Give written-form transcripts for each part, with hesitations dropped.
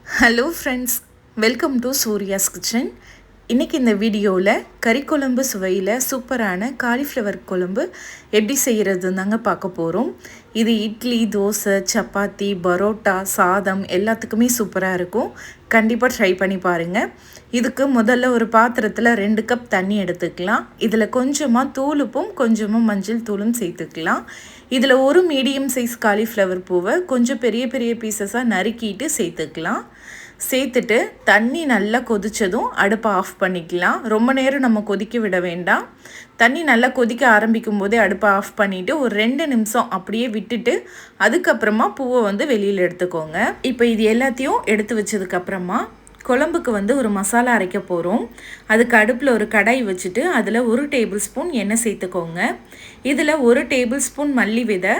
Hello friends, welcome to Surya's kitchen. இன்றைக்கி இந்த வீடியோவில் கறிக்குழம்பு சுவையில் சூப்பரான காலிஃப்ளவர் குழம்பு எப்படி செய்கிறதுன்னு தாங்க பார்க்க போகிறோம். இது இட்லி, தோசை, சப்பாத்தி, பரோட்டா, சாதம் எல்லாத்துக்குமே சூப்பராக இருக்கும். கண்டிப்பாக ட்ரை பண்ணி பாருங்கள். இதுக்கு முதல்ல ஒரு பாத்திரத்தில் 2 கப் தண்ணி எடுத்துக்கலாம். இதில் கொஞ்சமாக தூளுப்பும் கொஞ்சமாக மஞ்சள் தூளும் சேர்த்துக்கலாம். இதில் ஒரு மீடியம் சைஸ் காலிஃப்ளவர் பூவை கொஞ்சம் பெரிய பெரிய பீசஸாக நறுக்கிட்டு சேர்த்துக்கலாம். சேர்த்துட்டு தண்ணி நல்லா கொதித்ததும் அடுப்பை ஆஃப் பண்ணிக்கலாம். ரொம்ப நேரம் நம்ம கொதிக்க விட வேண்டாம். தண்ணி நல்லா கொதிக்க ஆரம்பிக்கும் போதே அடுப்பை ஆஃப் பண்ணிவிட்டு ஒரு 2 நிமிஷம் அப்படியே விட்டுட்டு அதுக்கப்புறமா பூவை வெளியில் எடுத்துக்கோங்க. இப்போ இது எல்லாத்தையும் எடுத்து வச்சதுக்கப்புறமா குழம்புக்கு ஒரு மசாலா அரைக்க போகிறோம். அதுக்கு அடுப்பில் ஒரு கடாய் வச்சுட்டு அதில் 1 டேபிள் ஸ்பூன் எண்ணெய் சேர்த்துக்கோங்க. இதில் 1 டேபிள் ஸ்பூன் மல்லி விதை,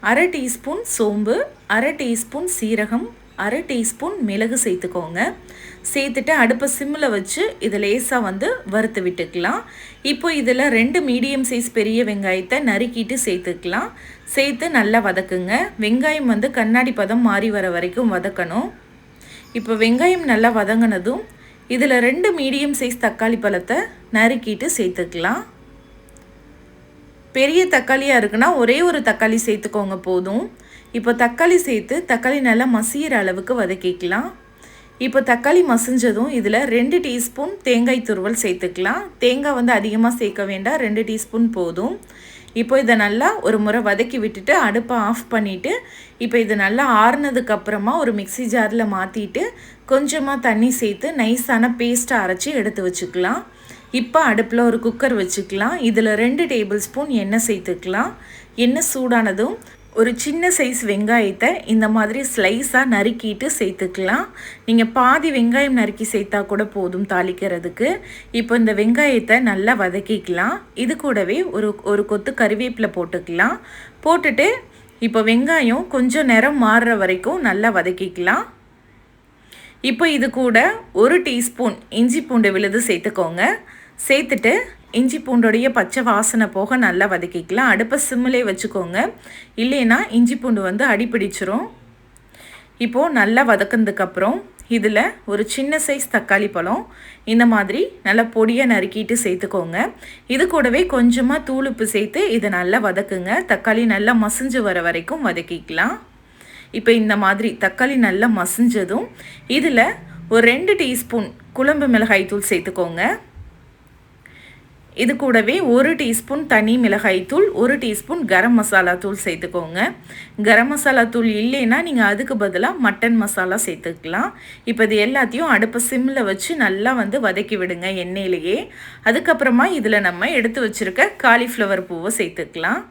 1/2 டீஸ்பூன் சோம்பு, 1/2 டீஸ்பூன் சீரகம், 1/2 டீஸ்பூன் மிளகு சேர்த்துக்கோங்க. சேர்த்துட்டு அடுப்பை சிம்மில் வச்சு இதை லேசாக வறுத்து விட்டுக்கலாம். இப்போ இதில் 2 மீடியம் சைஸ் பெரிய வெங்காயத்தை நறுக்கிட்டு சேர்த்துக்கலாம். சேர்த்து நல்லா வதக்குங்க. வெங்காயம் கண்ணாடி பதம் மாறி வர வரைக்கும் வதக்கணும். இப்போ வெங்காயம் நல்லா வதங்கினதும் இதில் 2 மீடியம் சைஸ் தக்காளி பழத்தை நறுக்கிட்டு சேர்த்துக்கலாம். பெரிய தக்காளியாக இருக்குன்னா ஒரே ஒரு தக்காளி சேர்த்துக்கோங்க போதும். இப்போ தக்காளி சேர்த்து தக்காளி நல்லா மசிகிற அளவுக்கு வதக்கிக்கலாம். இப்போ தக்காளி மசிஞ்சதும் இதில் 2 டீஸ்பூன் தேங்காய் துருவல் சேர்த்துக்கலாம். தேங்காய் அதிகமாக சேர்க்க வேண்டாம், 2 டீஸ்பூன் போதும். இப்போ இதை நல்லா ஒரு முறை வதக்கி விட்டுட்டு அடுப்பை ஆஃப் பண்ணிவிட்டு இப்போ இது நல்லா ஆறுனதுக்கப்புறமா ஒரு மிக்சி ஜாரில் மாற்றிட்டு கொஞ்சமாக தண்ணி சேர்த்து நைஸான பேஸ்ட்டை அரைச்சி எடுத்து வச்சுக்கலாம். இப்போ அடுப்பில் ஒரு குக்கர் வச்சுக்கலாம். இதில் 2 டேபிள் ஸ்பூன் எண்ணெய் சேர்த்துக்கலாம். எண்ணெய் சூடானதும் ஒரு சின்ன சைஸ் வெங்காயத்தை இந்த மாதிரி ஸ்லைஸாக நறுக்கிட்டு சேர்த்துக்கலாம். நீங்கள் பாதி வெங்காயம் நறுக்கி சேர்த்தா கூட போதும் தாளிக்கிறதுக்கு. இப்போ இந்த வெங்காயத்தை நல்லா வதக்கிக்கலாம். இது கூடவே ஒரு கொத்து கறிவேப்பிலை போட்டுக்கலாம். போட்டுட்டு இப்போ வெங்காயம் கொஞ்சம் நிறம் மாறுற வரைக்கும் நல்லா வதக்கிக்கலாம். இப்போ இது கூட 1 டீஸ்பூன் இஞ்சி பூண்டு விழுது சேர்த்துக்கோங்க. சேர்த்துட்டு இஞ்சி பூண்டோடைய பச்சை வாசனை போக நல்லா வதக்கிக்கலாம். அடுப்பை சிம்மிலே வச்சுக்கோங்க, இல்லைன்னா இஞ்சி பூண்டு அடிப்பிடிச்சிரும். இப்போது நல்லா வதக்கினதுக்கப்புறம் இதில் ஒரு சின்ன சைஸ் தக்காளி பழம் இந்த மாதிரி நல்லா பொடியாக நறுக்கிட்டு சேர்த்துக்கோங்க. இது கூடவே கொஞ்சமாக தூளுப்பு சேர்த்து இதை நல்லா வதக்குங்க. தக்காளி நல்லா மசிஞ்சு வர வரைக்கும் வதக்கிக்கலாம். இப்போ இந்த மாதிரி தக்காளி நல்லா மசிஞ்சதும் இதில் ஒரு 2 டீஸ்பூன் குழம்பு மிளகாய் தூள் சேர்த்துக்கோங்க. இது கூடவே 1 டீஸ்பூன் தனி மிளகாய் தூள், 1 டீஸ்பூன் கரம் மசாலா தூள் சேர்த்துக்கோங்க. கரம் மசாலா தூள் இல்லைன்னா நீங்கள் அதுக்கு பதிலாக மட்டன் மசாலா சேர்த்துக்கலாம். இப்போ இது எல்லாத்தையும் அடுப்பை சிம்மில் வச்சு நல்லா வதக்கி விடுங்க எண்ணெயிலேயே. அதுக்கப்புறமா இதில் நம்ம எடுத்து வச்சுருக்க காலிஃப்ளவர் பூவை சேர்த்துக்கலாம்.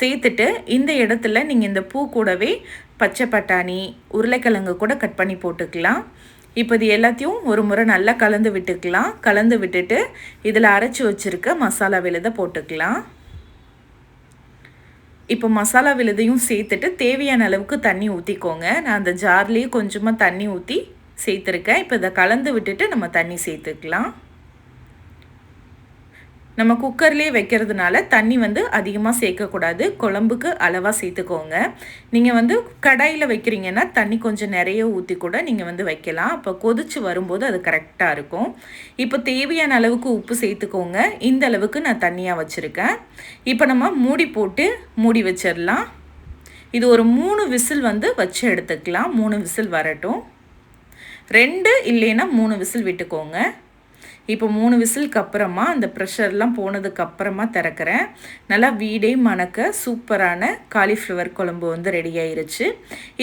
சேர்த்துட்டு இந்த இடத்துல நீங்கள் இந்த பூ கூடவே பச்சை பட்டாணி, உருளைக்கிழங்கு கூட கட் பண்ணி போட்டுக்கலாம். இப்போ இது எல்லாத்தையும் ஒரு முறை நல்லா கலந்து விட்டுக்கலாம். கலந்து விட்டுட்டு இதில் அரைச்சி வச்சுருக்க மசாலா விழுதை போட்டுக்கலாம். இப்போ மசாலா விழுதையும் சேர்த்துட்டு தேவையான அளவுக்கு தண்ணி ஊற்றிக்கோங்க. நான் அந்த ஜார்லேயே கொஞ்சமாக தண்ணி ஊற்றி சேர்த்துருக்கேன். இப்போ இதை கலந்து விட்டுட்டு நம்ம தண்ணி சேர்த்துக்கலாம். நம்ம குக்கர்லேயே வைக்கிறதுனால தண்ணி அதிகமாக சேர்க்கக்கூடாது. குழம்புக்கு அளவாக சேர்த்துக்கோங்க. நீங்கள் கடாயில் வைக்கிறீங்கன்னா தண்ணி கொஞ்சம் நிறைய ஊற்றி கூட நீங்கள் வைக்கலாம். அப்போ கொதித்து வரும்போது அது கரெக்டாக இருக்கும். இப்போ தேவையான அளவுக்கு உப்பு சேர்த்துக்கோங்க. இந்த அளவுக்கு நான் தண்ணியாக வச்சுருக்கேன். இப்போ நம்ம மூடி போட்டு மூடி வச்சிடலாம். இது ஒரு 3 விசில் வச்சு எடுத்துக்கலாம். 3 விசில் வரட்டும். 2 இல்லைன்னா 3 விசில் விட்டுக்கோங்க. இப்போ 3 விசிலுக்கு அப்புறமா அந்த ப்ரெஷர்லாம் போனதுக்கப்புறமா திறக்கிறேன். நல்லா வீடே மணக்க சூப்பரான காலிஃப்ளவர் குழம்பு ரெடி ஆயிருச்சு.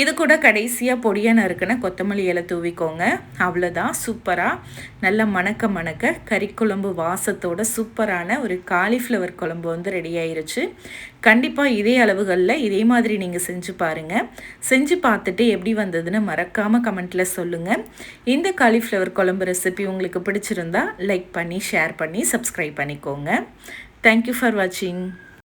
இது கூட கடைசியாக பொடியாக நறுக்கின கொத்தமல்லி இலை தூவிக்கோங்க. அவ்வளோதான், சூப்பராக நல்லா மணக்க கறிக்குழம்பு வாசத்தோட சூப்பரான ஒரு காலிஃப்ளவர் குழம்பு ரெடி ஆயிருச்சு. கண்டிப்பாக இதே அளவுகளில் இதே மாதிரி நீங்கள் செஞ்சு பாருங்கள். செஞ்சு பார்த்துட்டு எப்படி வந்ததுன்னு மறக்காமல் கமெண்ட்டில் சொல்லுங்கள். இந்த காலிஃப்ளவர் குழம்பு ரெசிபி உங்களுக்கு பிடிச்சிருந்தா லைக் பண்ணி, ஷேர் பண்ணி, சப்ஸ்கிரைப் பண்ணிக்கோங்க. தேங்க்யூ ஃபார் வாட்சிங்.